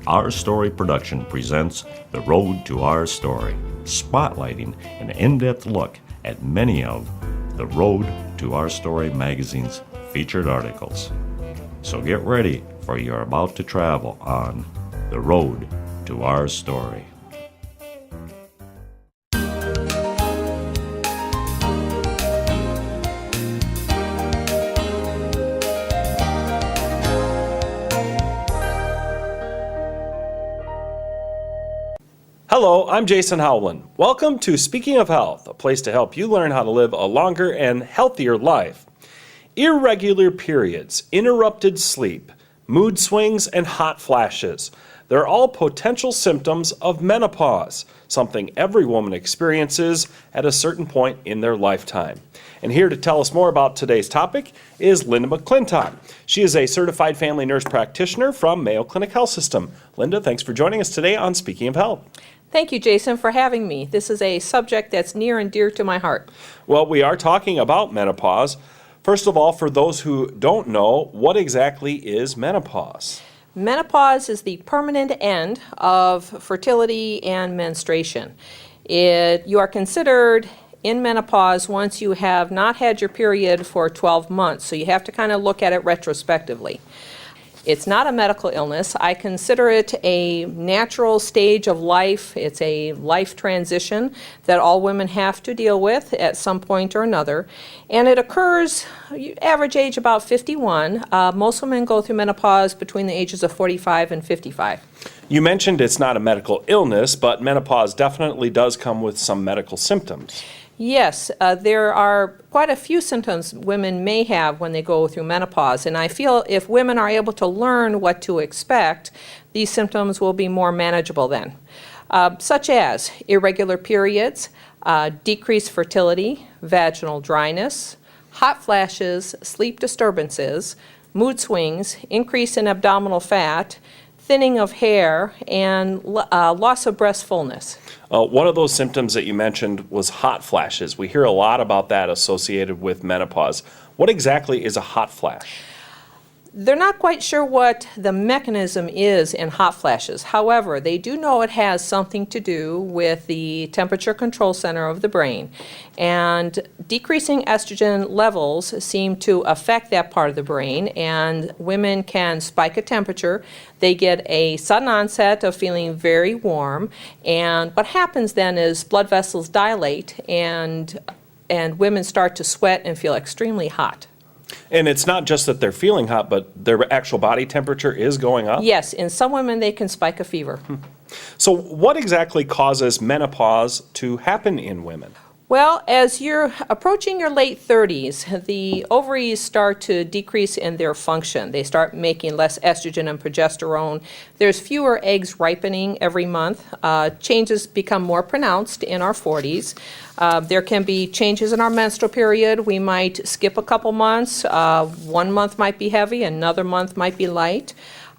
Our Story Production presents The Road to Our Story, spotlighting an in-depth look at many of The Road to Our Story magazine's featured articles. So get ready, for you're about to travel on The Road to Our Story. Hello, I'm Jason Howland. Welcome to Speaking of Health, a place to help you learn how to live a longer and healthier life. Irregular periods, interrupted sleep, mood swings, and hot flashes. They're all potential symptoms of menopause, something every woman experiences at a certain point in their lifetime. And here to tell us more about today's topic is Linda McClintock. She is a certified family nurse practitioner from Mayo Clinic Health System. Linda, thanks for joining us today on Speaking of Health. Thank you, Jason, for having me. This is a subject that's near and dear to my heart. Well, we are talking about menopause. First of all, for those who don't know, what exactly is menopause? Menopause is the permanent end of fertility and menstruation. You are considered in menopause once you have not had your period for 12 months, so you have to kind of look at it retrospectively. It's not a medical illness. I consider it a natural stage of life. It's a life transition that all women have to deal with at some point or another. And it occurs, average age about 51. Most women go through menopause between the ages of 45 and 55. You mentioned it's not a medical illness, but menopause definitely does come with some medical symptoms. Yes, there are quite a few symptoms women may have when they go through menopause, and I feel if women are able to learn what to expect, these symptoms will be more manageable then, such as irregular periods, decreased fertility, vaginal dryness, hot flashes, sleep disturbances, mood swings, increase in abdominal fat, thinning of hair, and loss of breast fullness. One of those symptoms that you mentioned was hot flashes. We hear a lot about that associated with menopause. What exactly is a hot flash? They're not quite sure what the mechanism is in hot flashes. However, they do know it has something to do with the temperature control center of the brain. And decreasing estrogen levels seem to affect that part of the brain, and women can spike a temperature. They get a sudden onset of feeling very warm, and what happens then is blood vessels dilate and women start to sweat and feel extremely hot. And it's not just that they're feeling hot, but their actual body temperature is going up? Yes, in some women they can spike a fever. So what exactly causes menopause to happen in women? Well, as you're approaching your late 30s, the ovaries start to decrease in their function. They start making less estrogen and progesterone. There's fewer eggs ripening every month. Changes become more pronounced in our 40s. There can be changes in our menstrual period. We might skip a couple months. 1 month might be heavy, another month might be light.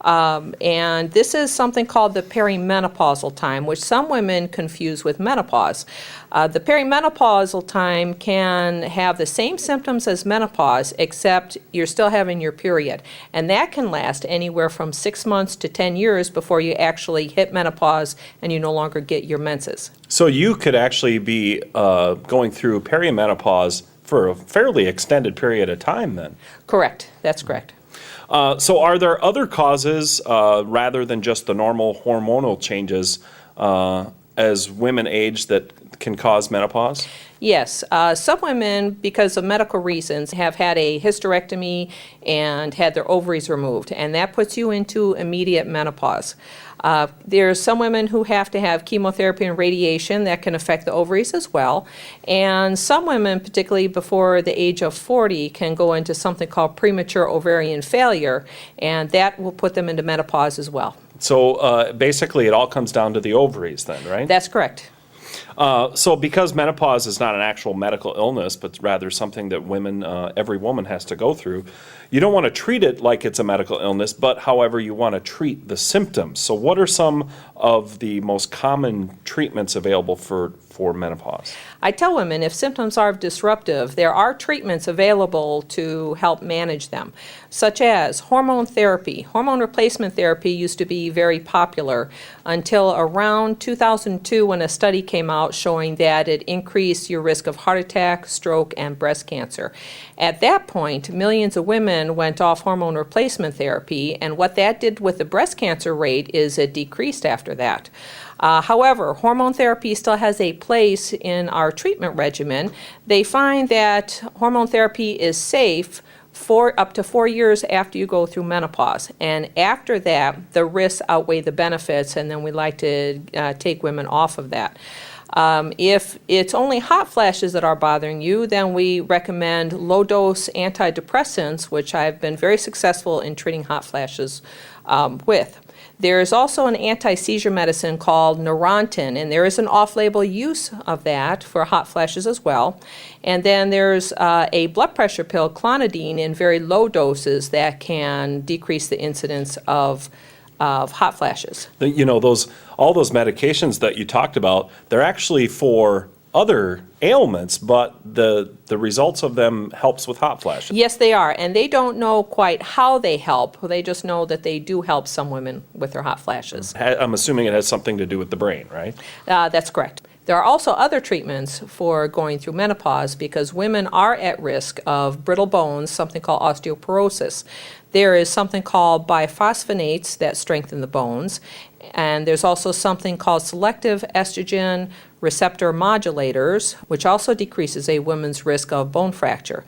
And this is something called the perimenopausal time, which some women confuse with menopause. The perimenopausal time can have the same symptoms as menopause, except you're still having your period. And that can last anywhere from 6 months to 10 years before you actually hit menopause and you no longer get your menses. So you could actually be going through perimenopause for a fairly extended period of time then? Correct. That's correct. So are there other causes rather than just the normal hormonal changes as women age that can cause menopause? Yes. Some women, because of medical reasons, have had a hysterectomy and had their ovaries removed, and that puts you into immediate menopause. There's some women who have to have chemotherapy and radiation that can affect the ovaries as well. And some women, particularly before the age of 40, can go into something called premature ovarian failure, and that will put them into menopause as well. So basically it all comes down to the ovaries then, right? That's correct. So because menopause is not an actual medical illness, but rather something that every woman has to go through, you don't want to treat it like it's a medical illness, but however, you want to treat the symptoms. So what are some of the most common treatments available for for menopause? I tell women if symptoms are disruptive, there are treatments available to help manage them, such as hormone therapy. Hormone replacement therapy used to be very popular until around 2002 when a study came out showing that it increased your risk of heart attack, stroke, and breast cancer. At that point, millions of women went off hormone replacement therapy, and what that did with the breast cancer rate is it decreased after that. However, hormone therapy still has a place in our treatment regimen. They find that hormone therapy is safe for up to 4 years after you go through menopause. And after that, the risks outweigh the benefits, and then we like to take women off of that. If it's only hot flashes that are bothering you, then we recommend low-dose antidepressants, which I've been very successful in treating hot flashes with. There is also an anti-seizure medicine called Neurontin, and there is an off-label use of that for hot flashes as well. And then there's a blood pressure pill, clonidine, in very low doses that can decrease the incidence of hot flashes. All those medications that you talked about, they're actually for other ailments, but the results of them helps with hot flashes. Yes, they are, and they don't know quite how they help. They just know that they do help some women with their hot flashes. I'm assuming it has something to do with the brain, right? That's correct. There are also other treatments for going through menopause because women are at risk of brittle bones, something called osteoporosis. There is something called biphosphonates that strengthen the bones, and there's also something called selective estrogen receptor modulators, which also decreases a woman's risk of bone fracture.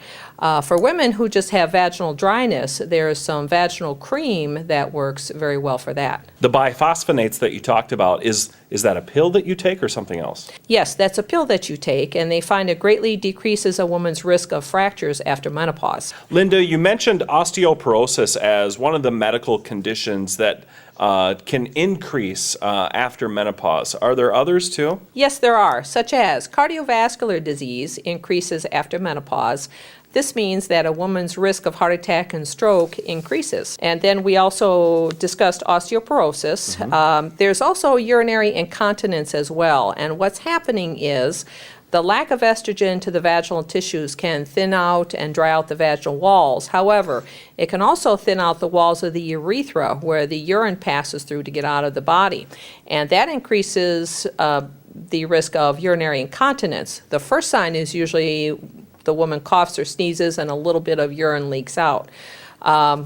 For women who just have vaginal dryness, there is some vaginal cream that works very well for that. The biphosphonates that you talked about, is that a pill that you take or something else? Yes, that's a pill that you take, and they find it greatly decreases a woman's risk of fractures after menopause. Linda, you mentioned osteoporosis as one of the medical conditions that can increase after menopause. Are there others too? Yes, there are, such as cardiovascular disease increases after menopause. This means that a woman's risk of heart attack and stroke increases. And then we also discussed osteoporosis. There's also urinary incontinence as well. And what's happening is the lack of estrogen to the vaginal tissues can thin out and dry out the vaginal walls. However, it can also thin out the walls of the urethra where the urine passes through to get out of the body. And that increases the risk of urinary incontinence. The first sign is usually the woman coughs or sneezes and a little bit of urine leaks out.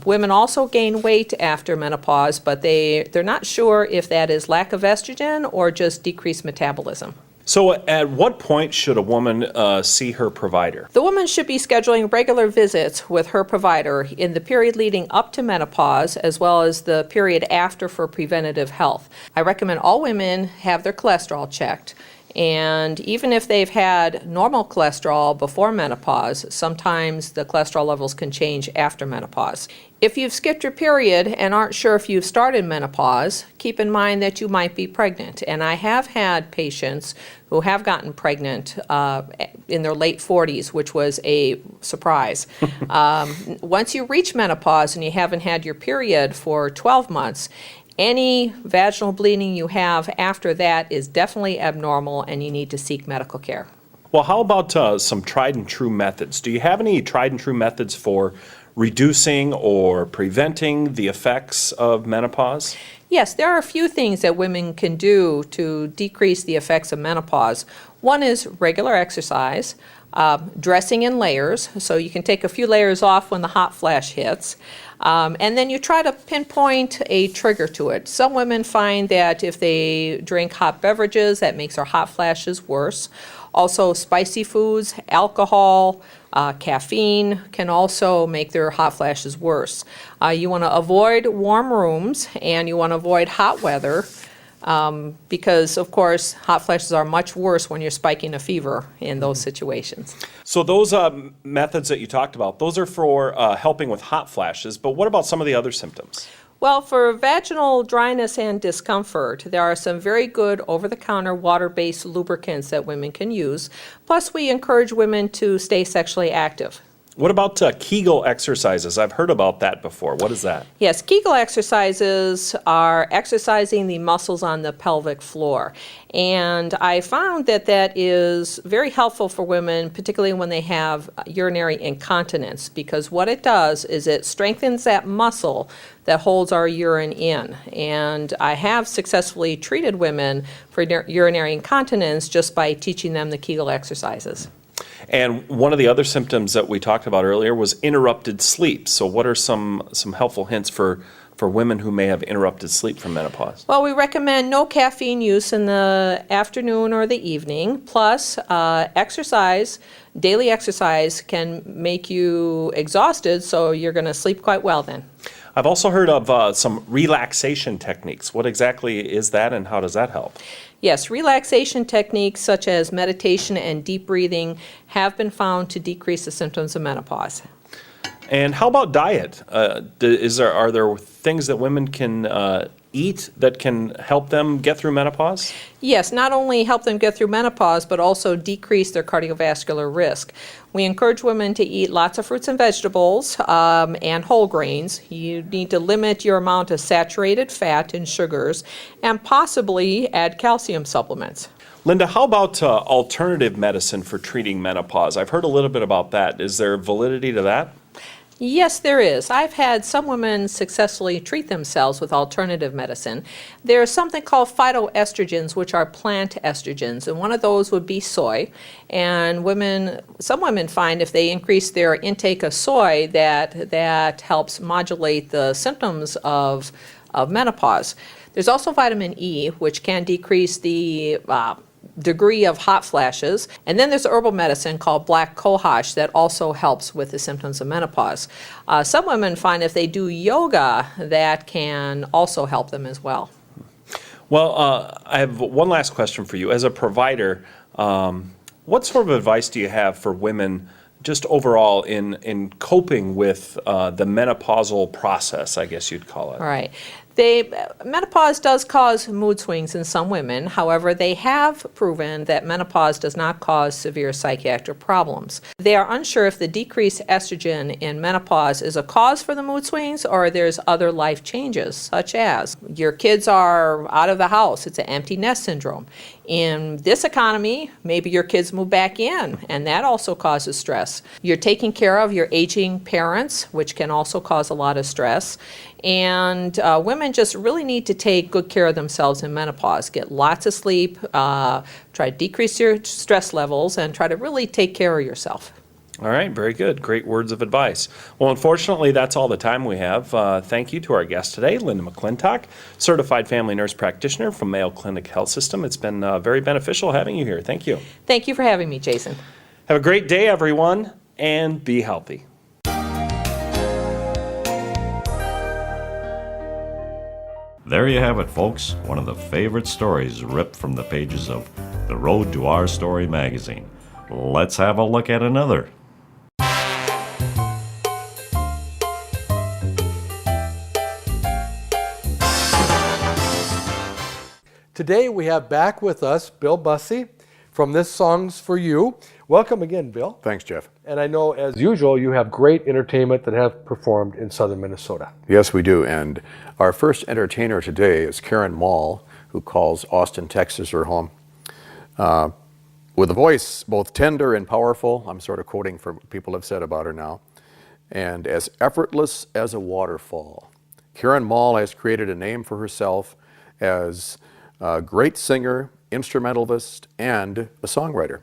Women also gain weight after menopause, but they're not sure if that is lack of estrogen or just decreased metabolism. So at what point should a woman see her provider? The woman should be scheduling regular visits with her provider in the period leading up to menopause as well as the period after for preventative health. I recommend all women have their cholesterol checked. And even if they've had normal cholesterol before menopause, sometimes the cholesterol levels can change after menopause. If you've skipped your period and aren't sure if you've started menopause, keep in mind that you might be pregnant. And I have had patients who have gotten pregnant in their late 40s, which was a surprise. Once you reach menopause and you haven't had your period for 12 months, any vaginal bleeding you have after that is definitely abnormal and you need to seek medical care. Well, how about some tried and true methods? Do you have any tried and true methods for reducing or preventing the effects of menopause? Yes, there are a few things that women can do to decrease the effects of menopause. One is regular exercise, dressing in layers, so you can take a few layers off when the hot flash hits. And then you try to pinpoint a trigger to it. Some women find that if they drink hot beverages, that makes their hot flashes worse. Also, spicy foods, alcohol, caffeine can also make their hot flashes worse. You want to avoid warm rooms and you want to avoid hot weather because, of course, hot flashes are much worse when you're spiking a fever in those situations. So those methods that you talked about, those are for helping with hot flashes, but what about some of the other symptoms? Well, for vaginal dryness and discomfort, there are some very good over-the-counter water-based lubricants that women can use. Plus, we encourage women to stay sexually active. What about Kegel exercises? I've heard about that before. What is that? Yes, Kegel exercises are exercising the muscles on the pelvic floor. And I found that that is very helpful for women, particularly when they have urinary incontinence, because what it does is it strengthens that muscle that holds our urine in. And I have successfully treated women for urinary incontinence just by teaching them the Kegel exercises. And one of the other symptoms that we talked about earlier was interrupted sleep. So what are some helpful hints for women who may have interrupted sleep from menopause? Well, we recommend no caffeine use in the afternoon or the evening, plus exercise. Daily exercise can make you exhausted, so you're going to sleep quite well then. I've also heard of some relaxation techniques. What exactly is that and how does that help? Yes, relaxation techniques such as meditation and deep breathing have been found to decrease the symptoms of menopause. And how about diet? Are there things that women can eat that can help them get through menopause? Yes, not only help them get through menopause, but also decrease their cardiovascular risk. We encourage women to eat lots of fruits and vegetables and whole grains. You need to limit your amount of saturated fat and sugars, and possibly add calcium supplements. Linda, how about alternative medicine for treating menopause? I've heard a little bit about that. Is there validity to that? Yes, there is. I've had some women successfully treat themselves with alternative medicine. There's something called phytoestrogens, which are plant estrogens, and one of those would be soy. And some women find if they increase their intake of soy, that helps modulate the symptoms of menopause. There's also vitamin E, which can decrease the degree of hot flashes. And then there's herbal medicine called black cohosh that also helps with the symptoms of menopause. Some women find if they do yoga, that can also help them as well. Well, I have one last question for you. As a provider, what sort of advice do you have for women just overall in coping with the menopausal process, I guess you'd call it? All right. Menopause does cause mood swings in some women. However, they have proven that menopause does not cause severe psychiatric problems. They are unsure if the decreased estrogen in menopause is a cause for the mood swings or there's other life changes, such as your kids are out of the house. It's an empty nest syndrome. In this economy, maybe your kids move back in, and that also causes stress. You're taking care of your aging parents, which can also cause a lot of stress. And women just really need to take good care of themselves in menopause. Get lots of sleep, try to decrease your stress levels, and try to really take care of yourself. All right, very good. Great words of advice. Well, unfortunately, that's all the time we have. Thank you to our guest today, Linda McClintock, certified family nurse practitioner from Mayo Clinic Health System. It's been very beneficial having you here. Thank you. Thank you for having me, Jason. Have a great day, everyone, and be healthy. There you have it, folks. One of the favorite stories ripped from the pages of The Road to Our Story magazine. Let's have a look at another. Today we have back with us Bill Bussey from This Song's For You. Welcome again, Bill. Thanks, Jeff. And I know, as usual, you have great entertainment that have performed in southern Minnesota. Yes, we do. And our first entertainer today is Karen Mall, who calls Austin, Texas her home. With a voice both tender and powerful, I'm sort of quoting from what people have said about her now, and as effortless as a waterfall. Karen Mall has created a name for herself as a great singer, instrumentalist, and a songwriter.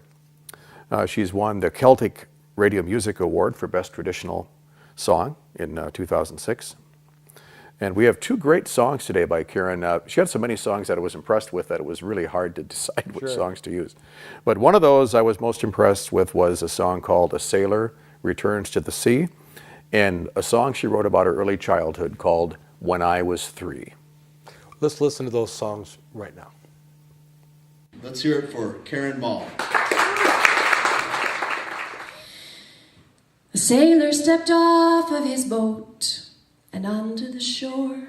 She's won the Celtic Radio Music Award for Best Traditional Song in 2006. And we have two great songs today by Karen. She had so many songs that I was impressed with that it was really hard to decide which songs to use. But one of those I was most impressed with was a song called A Sailor Returns to the Sea, and a song she wrote about her early childhood called When I Was 3. Let's listen to those songs right now. Let's hear it for Karen Mall. A sailor stepped off of his boat and onto the shore.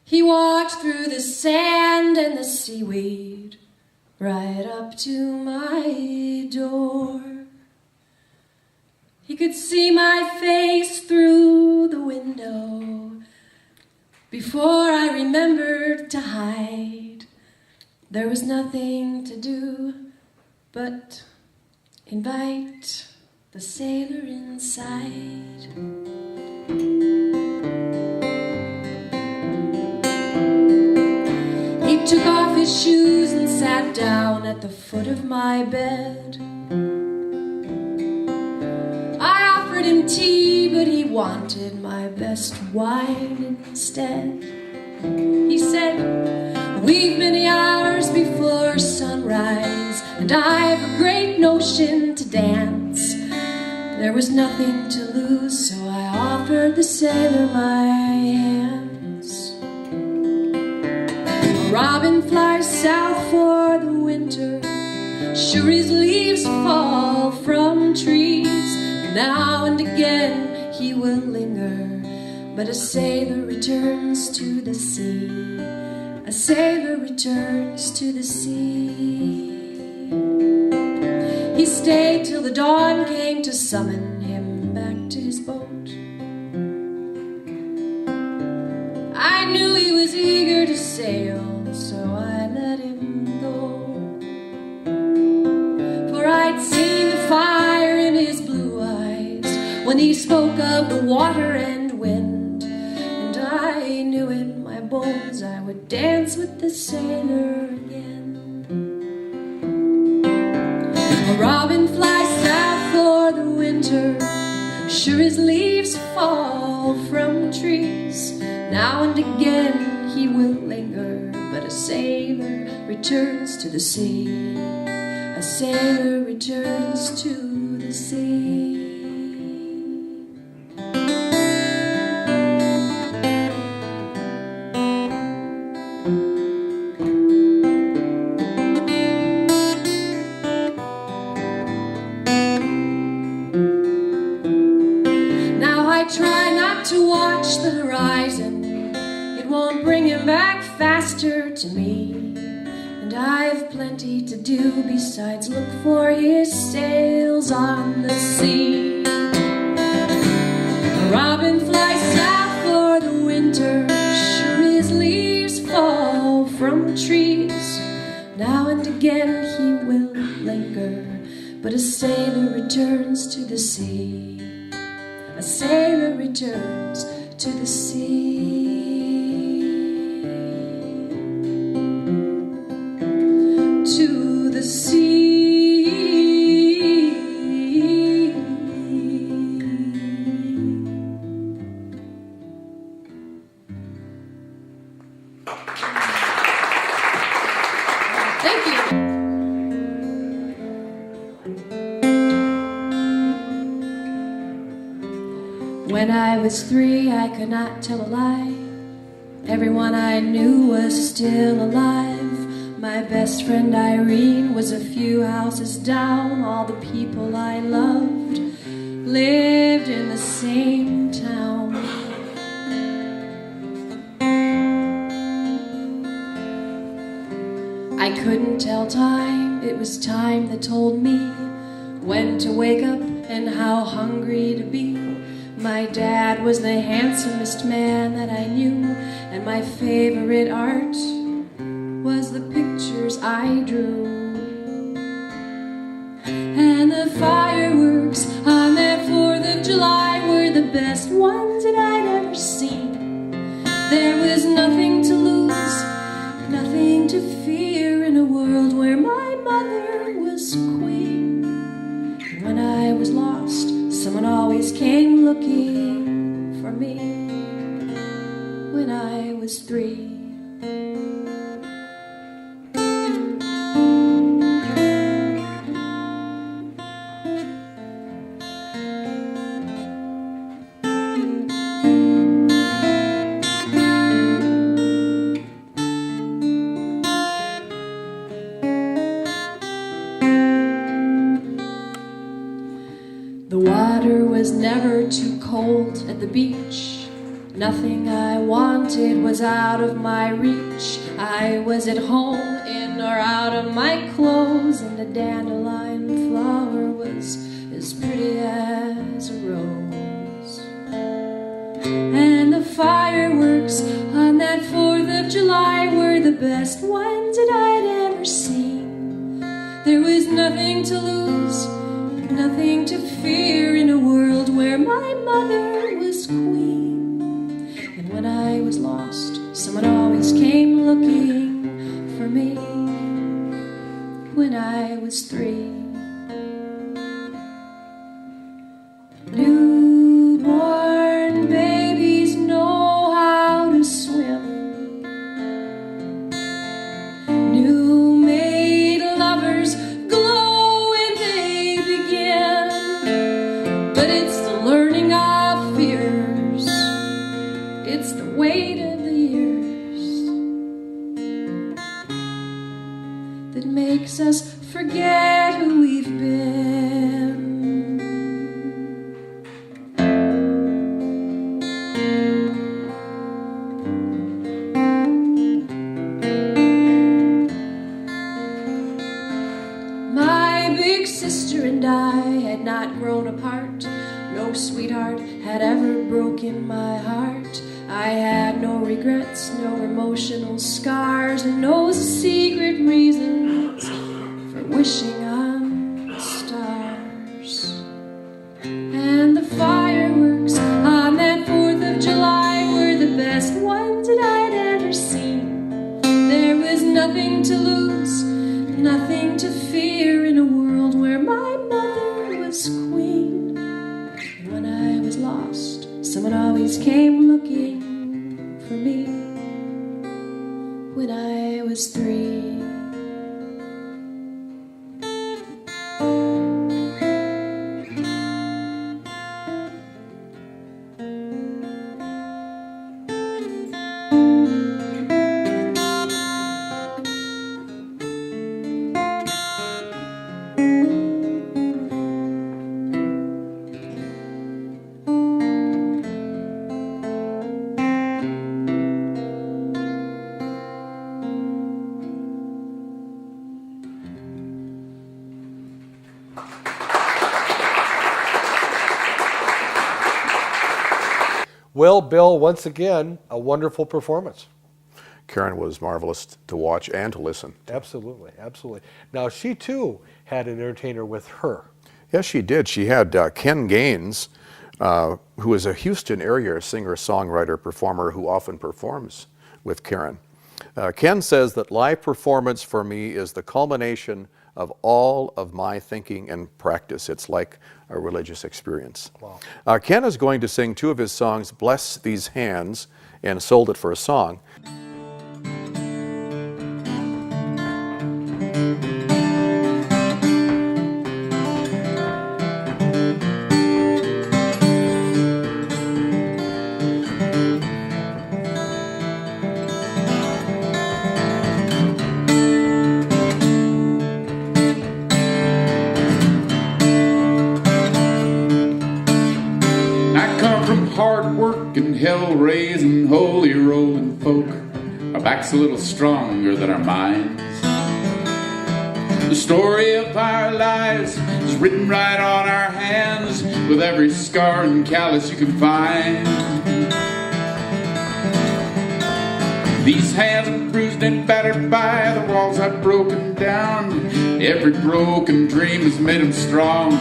He walked through the sand and the seaweed right up to my door. He could see my face through the window. Before I remembered to hide, there was nothing to do but invite the sailor inside. He took off his shoes and sat down at the foot of my bed. I offered him tea, but he wanted my best wine instead. He said, "We've many hours before sunrise, and I've a great notion to dance." There was nothing to lose, so I offered the sailor my hands. A robin flies south for the winter. Sure, his leaves fall from trees. Now and again he will linger, but a sailor returns to the sea. A sailor returns to the sea. He stayed till the dawn came to summon him back to his boat. I knew he was eager to sail, so I let him go. For I'd seen the fire in his blue eyes when he spoke of the water and wind, and I knew in my bones I would dance with the sailor again. A robin flies south for the winter. Sure, his leaves fall from trees. Now and again he will linger, but a sailor returns to the sea. A sailor returns to the sea. Try not to watch the horizon. It won't bring him back faster to me. And I've plenty to do besides look for his sails on the sea. A robin flies south for the winter. Sure, his leaves fall from trees. Now and again he will linger, but a sailor returns to the sea. A sailor returns to the sea. To the sea. Thank you. When I was 3, I could not tell a lie. Everyone I knew was still alive. My best friend Irene was a few houses down. All the people I loved lived in the same town. I couldn't tell time. It was time that told me when to wake up and how hungry to be. My dad was the handsomest man that I knew, and my favorite art was the pictures I drew. And the fireworks on that 4th of July were the best ones that I'd ever seen. There was nothing to lose, nothing to fear in a world where my mother was queen. And when I was lost, someone always came looking for me. When I was 3. The water was never too cold at the beach. Nothing I wanted was out of my reach. I was at home in or out of my clothes, and the dandelion flower was as pretty as a rose. And the fireworks on that 4th of July were the best ones that I'd ever seen. There was nothing to lose, nothing to fear in a world where my mother was queen. And when I was lost, someone always came looking for me. When I was 3, newborn babies know how to swim. New made lovers glow when they begin. But it's the learning of fears, it's the weight of the years that makes us forget who we've been. My big sister and I had not grown apart. No sweetheart had ever broken my heart. I had no regrets, no emotional scars, and no secret reasons for wishing on stars. And the fireworks on that 4th of July were the best ones that I'd ever seen. There was nothing to lose, nothing to fear in a world where my mother was queen. And when I was lost, someone always came looking for me. When I was 3. Well, Bill, once again, a wonderful performance. Karen was marvelous to watch and to listen to. Absolutely, absolutely. Now, she too had an entertainer with her. Yes, she did. She had Ken Gaines, who is a Houston area singer, songwriter, performer who often performs with Karen. Ken says that live performance for me is the culmination of all of my thinking and practice. It's like a religious experience. Wow. Ken is going to sing 2 of his songs, Bless These Hands and Sold It for a Song. Hard-working, hell-raising, holy-rolling folk. Our backs a little stronger than our minds. The story of our lives is written right on our hands, with every scar and callus you can find. These hands are bruised and battered by the walls I've broken down. Every broken dream has made them strong.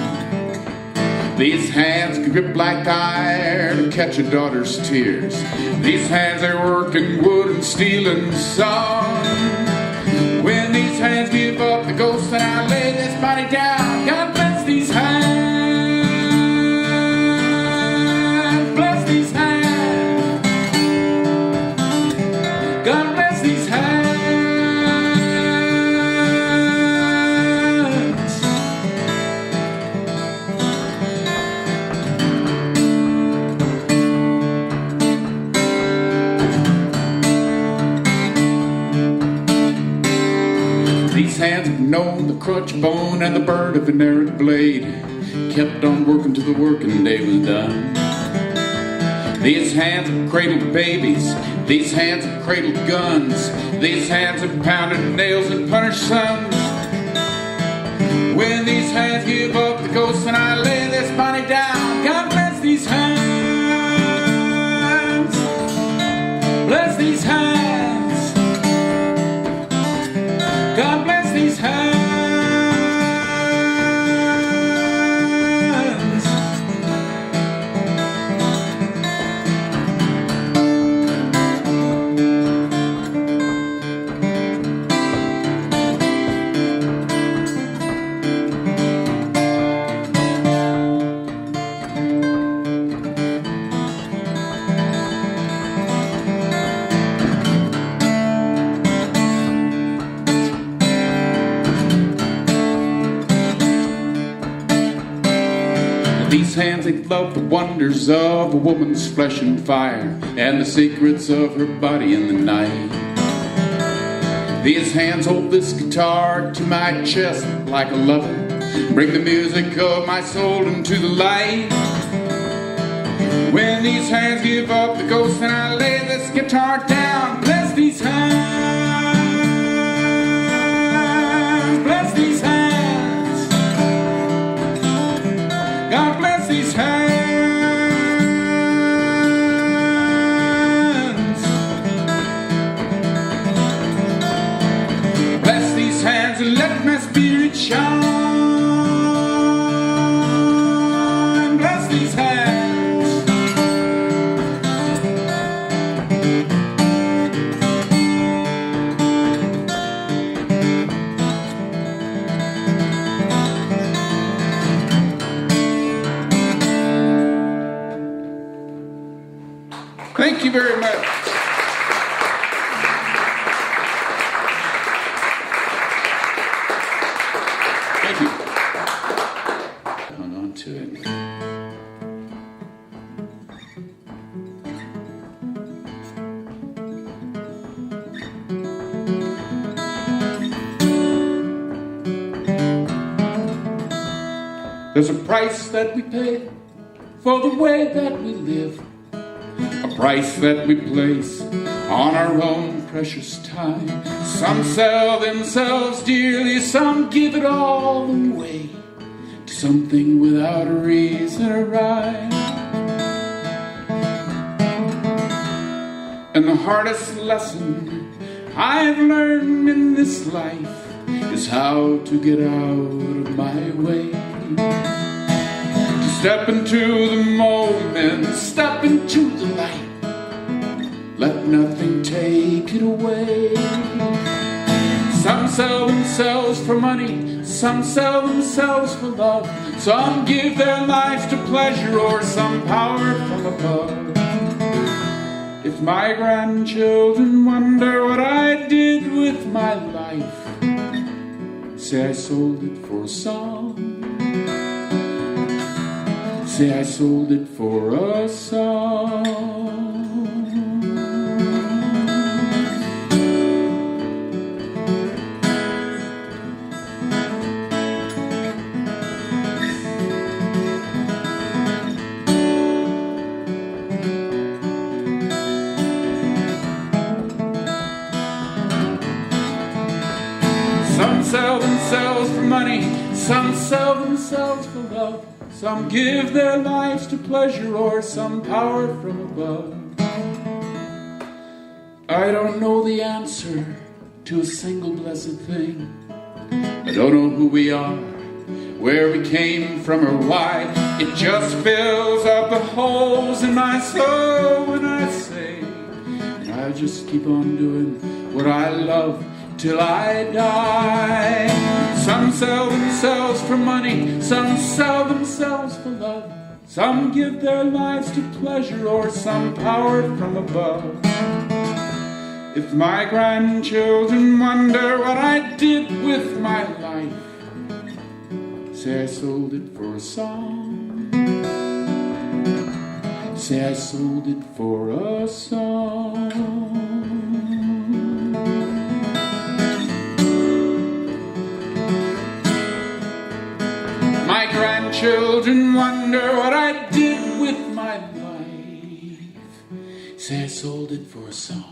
These hands can grip like iron to catch a daughter's tears. These hands are working wood and steel and song. When these hands give up the ghost and I lay this body down, God bless these hands. Bless these hands. God bless these hands. These hands have known the crutch bone and the burn of an errant blade, kept on working till the working day was done. These hands have cradled babies, these hands have cradled guns, these hands have pounded nails and punished sons. When these hands give up the ghost and I lay this body down, God bless these hands. Bless these hands. God bless these hands. These hands, they love the wonders of a woman's flesh and fire, and the secrets of her body in the night. These hands hold this guitar to my chest like a lover, bring the music of my soul into the light. When these hands give up the ghost and I lay this guitar down, bless these hands, bless these hands. God bless these hands. Bless these hands and let my spirit shine. Bless these hands. Thank you very much. Thank you. Hung on to it. There's a price that we pay for the way that we live. A price that we place on our own precious time. Some sell themselves dearly, some give it all away to something without a reason or rhyme. And the hardest lesson I've learned in this life is how to get out of my way. Step into the moment, step into the light. Let nothing take it away. Some sell themselves for money, some sell themselves for love. Some give their lives to pleasure or some power from above. If my grandchildren wonder what I did with my life, say I sold it for a song. Say I sold it for a song. Some sell themselves for money, some sell themselves for love. Some give their lives to pleasure or some power from above. I don't know the answer to a single blessed thing. I don't know who we are, where we came from or why. It just fills up the holes in my soul when I say, and I just keep on doing what I love till I die. Some sell themselves for money, some sell themselves for love. Some give their lives to pleasure or some power from above. If my grandchildren wonder what I did with my life, say I sold it for a song. Say I sold it for a song. My grandchildren wonder what I did with my life. Say I sold it for a song.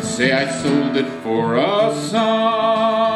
Say I sold it for a song.